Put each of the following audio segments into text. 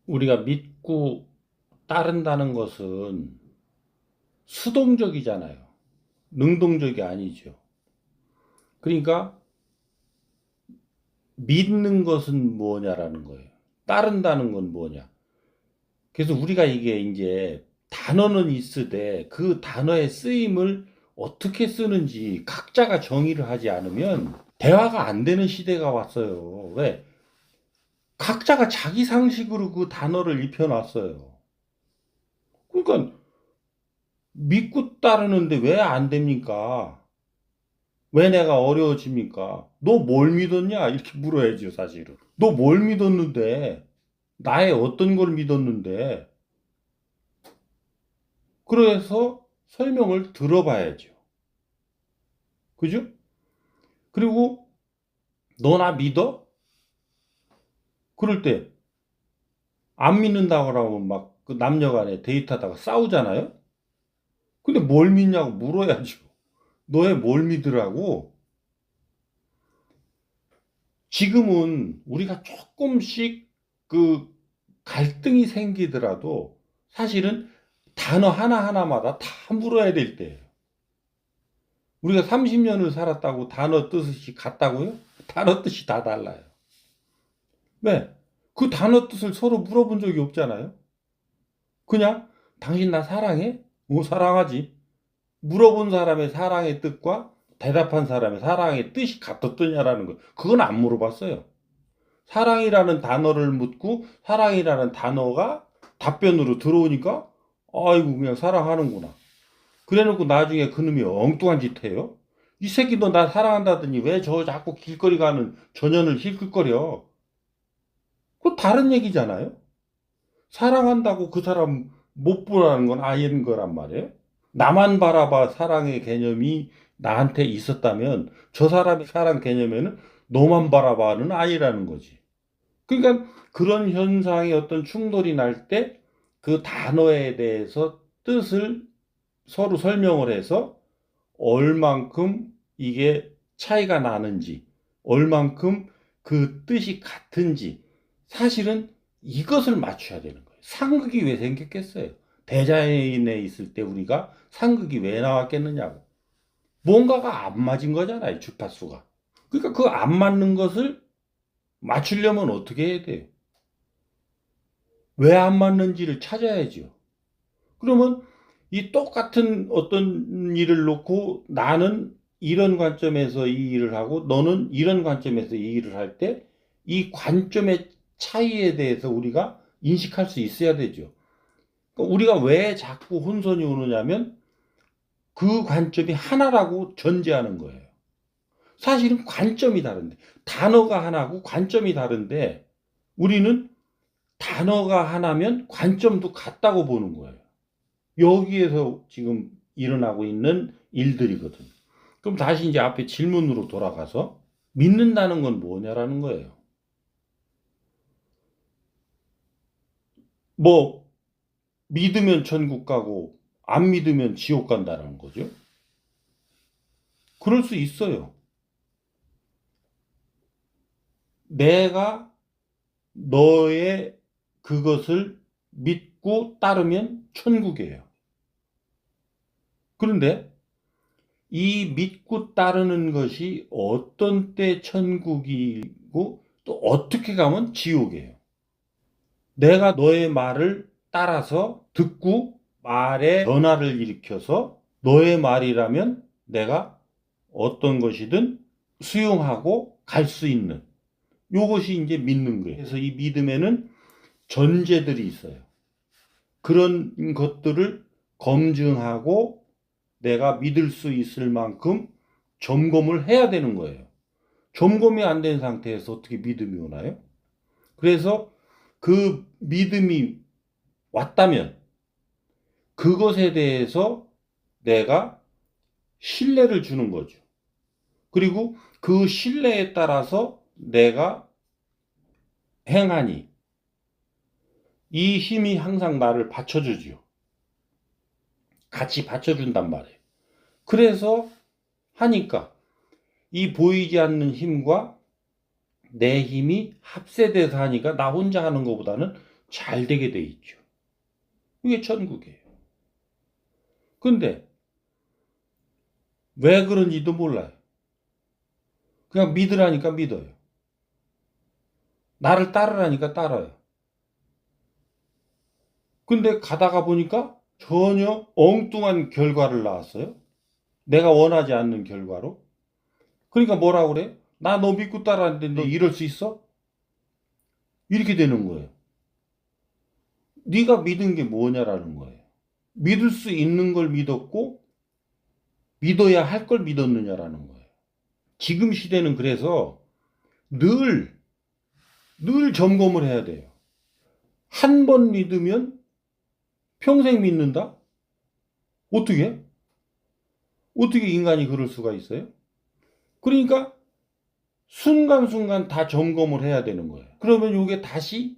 우리가 믿고 따른다는 것은 수동적이잖아요. 능동적이 아니죠. 그러니까 믿는 것은 뭐냐라는 거예요. 따른다는 건 뭐냐. 그래서 우리가 이게 이제 단어는 있으되 그 단어의 쓰임을 어떻게 쓰는지 각자가 정의를 하지 않으면 대화가 안 되는 시대가 왔어요. 왜? 각자가 자기 상식으로 그 단어를 입혀놨어요. 그러니까 믿고 따르는데 왜 안 됩니까? 왜 내가 어려워집니까? 너 뭘 믿었냐? 이렇게 물어야죠, 사실은. 너 뭘 믿었는데? 나의 어떤 걸 믿었는데? 그래서 설명을 들어봐야죠. 그죠? 그리고 너 나 믿어? 그럴 때 안 믿는다고 하면 막 그 남녀 간에 데이트하다가 싸우잖아요? 근데 뭘 믿냐고 물어야죠. 너의 뭘 믿으라고? 지금은 우리가 조금씩 그 갈등이 생기더라도 사실은 단어 하나하나마다 다 물어야 될 때예요. 우리가 30년을 살았다고 단어 뜻이 같다고요? 단어 뜻이 다 달라요. 왜? 그 단어 뜻을 서로 물어본 적이 없잖아요. 그냥 당신 나 사랑해? 사랑하지. 물어본 사람의 사랑의 뜻과 대답한 사람의 사랑의 뜻이 같았더냐라는 거. 그건 안 물어봤어요. 사랑이라는 단어를 묻고 사랑이라는 단어가 답변으로 들어오니까 아이고 그냥 사랑하는구나. 그래놓고 나중에 그놈이 엉뚱한 짓 해요. 이 새끼도 나 사랑한다더니 왜 저 자꾸 길거리 가는 저년을 힐끗거려. 그거 다른 얘기잖아요. 사랑한다고 그 사람 못 보라는 건 아닌 거란 말이에요. 나만 바라봐 사랑의 개념이 나한테 있었다면 저 사람의 사랑 개념에는 너만 바라봐는 아니라는 거지. 그러니까 그런 현상의 어떤 충돌이 날 때 그 단어에 대해서 뜻을 서로 설명을 해서 얼만큼 이게 차이가 나는지, 얼만큼 그 뜻이 같은지, 사실은 이것을 맞춰야 되는 거예요. 상극이 왜 생겼겠어요? 대자연에 있을 때 우리가 상극이 왜 나왔겠느냐고. 뭔가가 안 맞은 거잖아요, 주파수가. 그러니까 그 안 맞는 것을 맞추려면 어떻게 해야 돼요? 왜 안 맞는지를 찾아야죠. 그러면 이 똑같은 어떤 일을 놓고 나는 이런 관점에서 이 일을 하고 너는 이런 관점에서 이 일을 할 때 이 관점의 차이에 대해서 우리가 인식할 수 있어야 되죠. 그러니까 우리가 왜 자꾸 혼선이 오느냐면 그 관점이 하나라고 전제하는 거예요. 사실은 관점이 다른데 단어가 하나고 관점이 다른데 우리는 단어가 하나면 관점도 같다고 보는 거예요. 여기에서 지금 일어나고 있는 일들이거든. 그럼 다시 이제 앞에 질문으로 돌아가서 믿는다는 건 뭐냐라는 거예요. 뭐 믿으면 천국 가고 안 믿으면 지옥 간다는 거죠. 그럴 수 있어요. 내가 너의 그것을 믿고 따르면 천국이에요. 그런데 이 믿고 따르는 것이 어떤 때 천국이고 또 어떻게 가면 지옥이에요. 내가 너의 말을 따라서 듣고 말에 변화를 일으켜서 너의 말이라면 내가 어떤 것이든 수용하고 갈 수 있는 요것이 이제 믿는 거예요. 그래서 이 믿음에는 전제들이 있어요. 그런 것들을 검증하고 내가 믿을 수 있을 만큼 점검을 해야 되는 거예요. 점검이 안 된 상태에서 어떻게 믿음이 오나요? 그래서 그 믿음이 왔다면 그것에 대해서 내가 신뢰를 주는 거죠. 그리고 그 신뢰에 따라서 내가 행하니 이 힘이 항상 나를 받쳐주죠. 같이 받쳐준단 말이에요. 그래서 하니까 이 보이지 않는 힘과 내 힘이 합세돼서 하니까 나 혼자 하는 것보다는 잘 되게 돼 있죠. 이게 천국이에요. 근데 왜 그런지도 몰라요. 그냥 믿으라니까 믿어요. 나를 따르라니까 따라요. 근데 가다가 보니까 전혀 엉뚱한 결과를 낳았어요. 내가 원하지 않는 결과로. 그러니까 뭐라고 그래? 나 너 믿고 따라하는데 너 이럴 수 있어? 이렇게 되는 거예요. 네가 믿은 게 뭐냐라는 거예요. 믿을 수 있는 걸 믿었고 믿어야 할 걸 믿었느냐라는 거예요. 지금 시대는 그래서 늘 점검을 해야 돼요. 한 번 믿으면 평생 믿는다? 어떻게? 어떻게 인간이 그럴 수가 있어요? 그러니까 순간순간 다 점검을 해야 되는 거예요. 그러면 이게 다시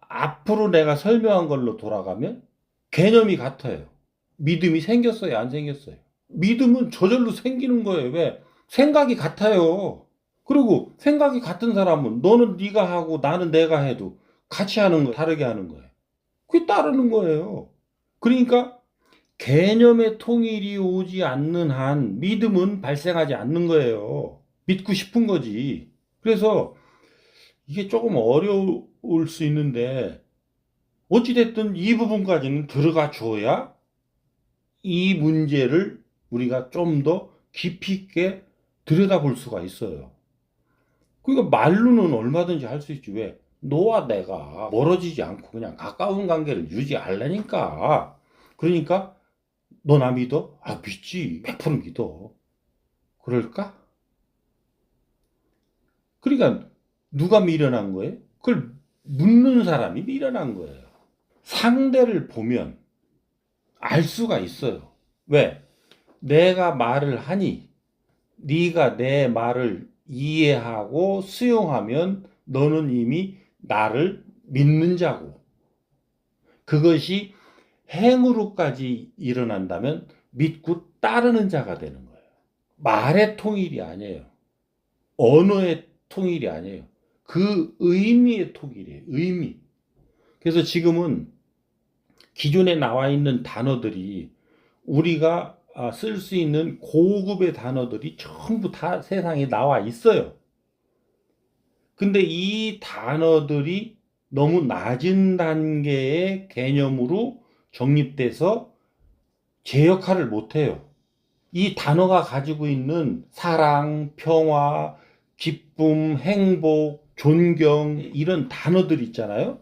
앞으로 내가 설명한 걸로 돌아가면 개념이 같아요. 믿음이 생겼어요, 안 생겼어요? 믿음은 저절로 생기는 거예요. 왜? 생각이 같아요. 그리고 생각이 같은 사람은 너는 네가 하고 나는 내가 해도 같이 하는 거 다르게 하는 거예요. 그게 따르는 거예요. 그러니까 개념의 통일이 오지 않는 한 믿음은 발생하지 않는 거예요. 믿고 싶은 거지. 그래서 이게 조금 어려울 수 있는데 어찌됐든 이 부분까지는 들어가 줘야 이 문제를 우리가 좀 더 깊이 있게 들여다볼 수가 있어요. 그러니까 말로는 얼마든지 할 수 있지. 왜? 너와 내가 멀어지지 않고 그냥 가까운 관계를 유지하려니까. 그러니까 너 나 믿어? 아, 믿지. 100% 믿어. 그럴까? 그러니까 누가 미련한 거예요? 그걸 묻는 사람이 미련한 거예요. 상대를 보면 알 수가 있어요. 왜? 내가 말을 하니 네가 내 말을 이해하고 수용하면 너는 이미 나를 믿는 자고, 그것이 행으로까지 일어난다면 믿고 따르는 자가 되는 거예요. 말의 통일이 아니에요. 언어의 통일이 아니에요. 그 의미의 통일이에요. 의미. 그래서 지금은 기존에 나와 있는 단어들이 우리가 쓸 수 있는 고급의 단어들이 전부 다 세상에 나와 있어요. 근데 이 단어들이 너무 낮은 단계의 개념으로 정립돼서 제 역할을 못해요. 이 단어가 가지고 있는 사랑, 평화, 기쁨, 행복, 존경, 이런 단어들 있잖아요.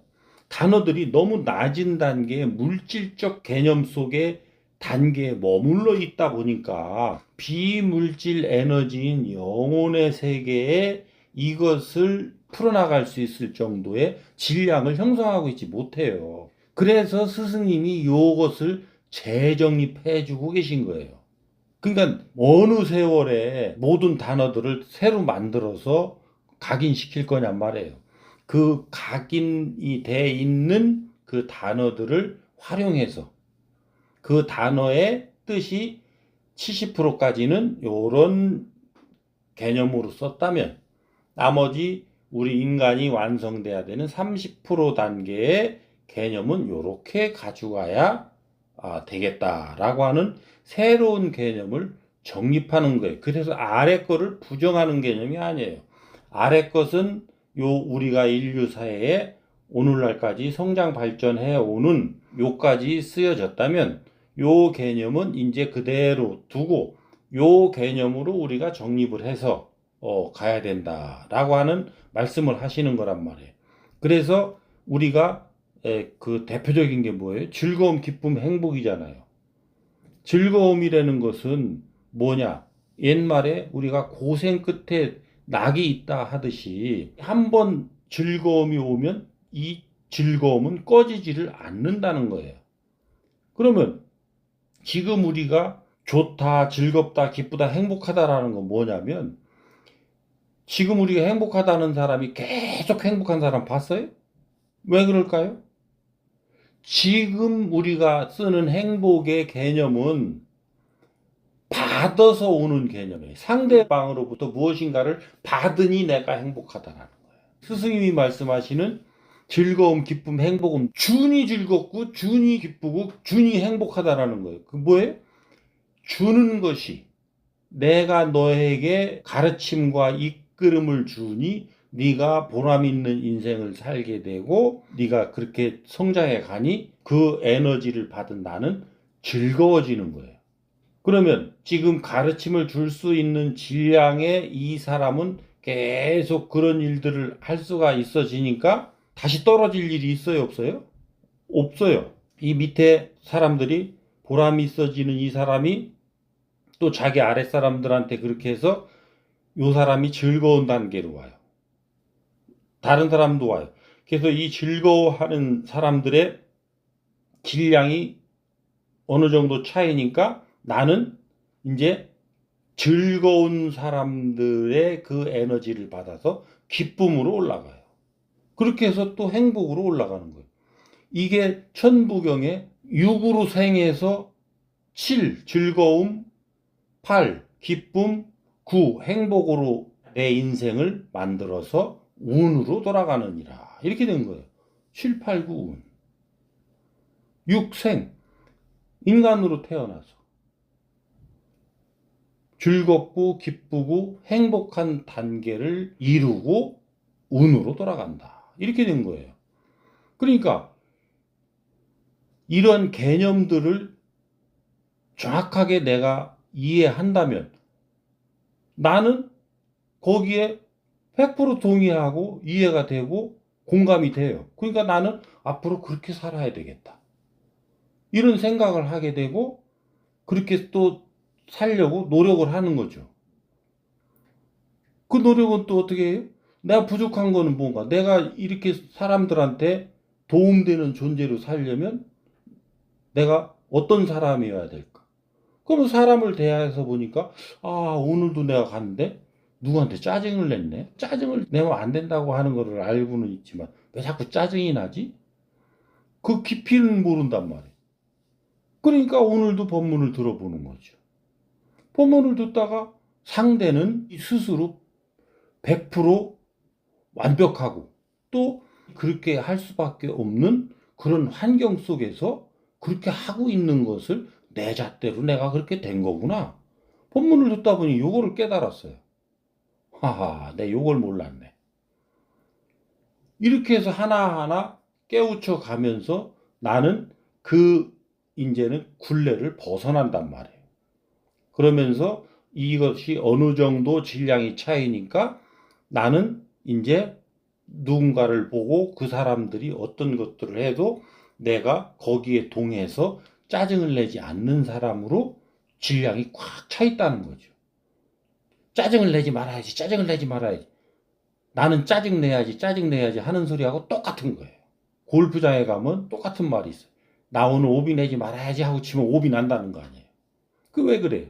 단어들이 너무 낮은 단계의 물질적 개념 속에 단계에 머물러 있다 보니까 비물질 에너지인 영혼의 세계에 이것을 풀어나갈 수 있을 정도의 질량을 형성하고 있지 못해요. 그래서 스승님이 이것을 재정립해 주고 계신 거예요. 그러니까 어느 세월에 모든 단어들을 새로 만들어서 각인시킬 거냔 말이에요. 그 각인이 돼 있는 그 단어들을 활용해서 그 단어의 뜻이 70%까지는 이런 개념으로 썼다면 나머지 우리 인간이 완성돼야 되는 30% 단계의 개념은 이렇게 가져가야 되겠다라고 하는 새로운 개념을 정립하는 거예요. 그래서 아래 거를 부정하는 개념이 아니에요. 아래 것은 우리가 인류 사회에 오늘날까지 성장 발전해 오는 요까지 쓰여졌다면 요 개념은 이제 그대로 두고 요 개념으로 우리가 정립을 해서 가야 된다라고 하는 말씀을 하시는 거란 말이에요. 그래서 우리가 그 대표적인 게 뭐예요? 즐거움, 기쁨, 행복이잖아요. 즐거움이라는 것은 뭐냐? 옛말에 우리가 고생 끝에 낙이 있다 하듯이 한번 즐거움이 오면 이 즐거움은 꺼지지를 않는다는 거예요. 그러면 지금 우리가 좋다, 즐겁다, 기쁘다, 행복하다라는 건 뭐냐면 지금 우리가 행복하다는 사람이 계속 행복한 사람 봤어요? 왜 그럴까요? 지금 우리가 쓰는 행복의 개념은 받아서 오는 개념이에요. 상대방으로부터 무엇인가를 받으니 내가 행복하다라는 거예요. 스승님이 말씀하시는 즐거움, 기쁨, 행복은 준이 즐겁고 준이 기쁘고 준이 행복하다라는 거예요. 그 뭐예요? 주는 것이 내가 너에게 가르침과 이끌음을 주니 네가 보람 있는 인생을 살게 되고 네가 그렇게 성장해 가니 그 에너지를 받은 나는 즐거워지는 거예요. 그러면 지금 가르침을 줄 수 있는 질량의 이 사람은 계속 그런 일들을 할 수가 있어지니까 다시 떨어질 일이 있어요, 없어요? 없어요. 이 밑에 사람들이 보람이 있어지는 이 사람이 또 자기 아랫사람들한테 그렇게 해서 이 사람이 즐거운 단계로 와요. 다른 사람도 와요. 그래서 이 즐거워하는 사람들의 질량이 어느 정도 차이니까 나는 이제 즐거운 사람들의 그 에너지를 받아서 기쁨으로 올라가요. 그렇게 해서 또 행복으로 올라가는 거예요. 이게 천부경의 6으로 생해서 7, 즐거움, 8, 기쁨, 9, 행복으로 내 인생을 만들어서 운으로 돌아가느니라. 이렇게 된 거예요. 7, 8, 9, 운. 6, 생. 인간으로 태어나서 즐겁고 기쁘고 행복한 단계를 이루고 운으로 돌아간다. 이렇게 된 거예요. 그러니까 이런 개념들을 정확하게 내가 이해한다면 나는 거기에 100% 동의하고 이해가 되고 공감이 돼요. 그러니까 나는 앞으로 그렇게 살아야 되겠다. 이런 생각을 하게 되고 그렇게 또 살려고 노력을 하는 거죠. 그 노력은 또 어떻게 해요? 내가 부족한 거는 뭔가? 내가 이렇게 사람들한테 도움되는 존재로 살려면 내가 어떤 사람이어야 될까? 그러면 사람을 대해서 보니까 아, 오늘도 내가 갔는데 누구한테 짜증을 냈네? 짜증을 내면 안 된다고 하는 거를 알고는 있지만 왜 자꾸 짜증이 나지? 그 깊이는 모른단 말이에요. 그러니까 오늘도 법문을 들어보는 거죠. 법문을 듣다가 상대는 스스로 100% 완벽하고 또 그렇게 할 수밖에 없는 그런 환경 속에서 그렇게 하고 있는 것을 내 잣대로 내가 그렇게 된 거구나. 법문을 듣다 보니 요거를 깨달았어요. 하하, 내 요걸 몰랐네. 이렇게 해서 하나하나 깨우쳐 가면서 나는 그 이제는 굴레를 벗어난단 말이에요. 그러면서 이것이 어느 정도 질량이 차이니까 나는 이제 누군가를 보고 그 사람들이 어떤 것들을 해도 내가 거기에 동해서 짜증을 내지 않는 사람으로 질량이 꽉 차 있다는 거죠. 짜증을 내지 말아야지, 짜증을 내지 말아야지. 나는 짜증 내야지, 짜증 내야지 하는 소리하고 똑같은 거예요. 골프장에 가면 똑같은 말이 있어요. 나 오늘 오비 내지 말아야지 하고 치면 오비 난다는 거 아니에요. 그 왜 그래요?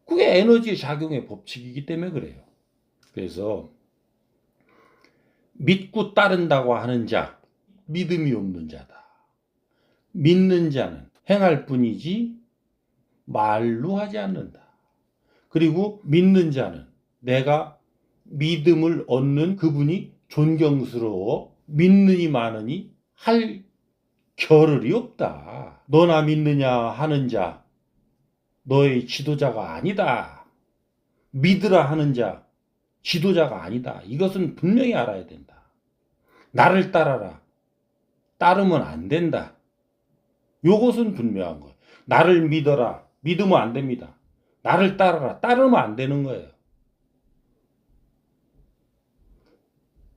그게 에너지 작용의 법칙이기 때문에 그래요. 그래서 믿고 따른다고 하는 자, 믿음이 없는 자다. 믿는 자는 행할 뿐이지 말로 하지 않는다. 그리고 믿는 자는 내가 믿음을 얻는 그분이 존경스러워 믿느니 마느니 할 겨를이 없다. 너나 믿느냐 하는 자 너의 지도자가 아니다. 믿으라 하는 자 지도자가 아니다. 이것은 분명히 알아야 된다. 나를 따라라. 따르면 안 된다. 요것은 분명한 거예요. 나를 믿어라. 믿으면 안 됩니다. 나를 따라라. 따르면 안 되는 거예요.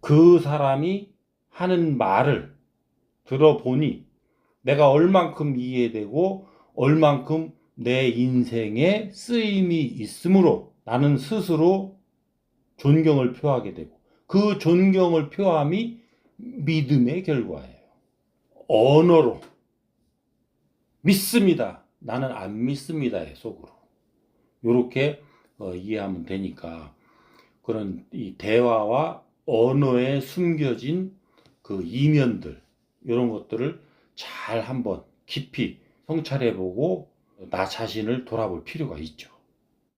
그 사람이 하는 말을 들어보니 내가 얼만큼 이해되고 얼만큼 내 인생에 쓰임이 있으므로 나는 스스로 존경을 표하게 되고 그 존경을 표함이 믿음의 결과예요. 언어로 믿습니다. 나는 안 믿습니다의 속으로. 이렇게 이해하면 되니까 그런 이 대화와 언어에 숨겨진 그 이면들 이런 것들을 잘 한번 깊이 성찰해보고 나 자신을 돌아볼 필요가 있죠.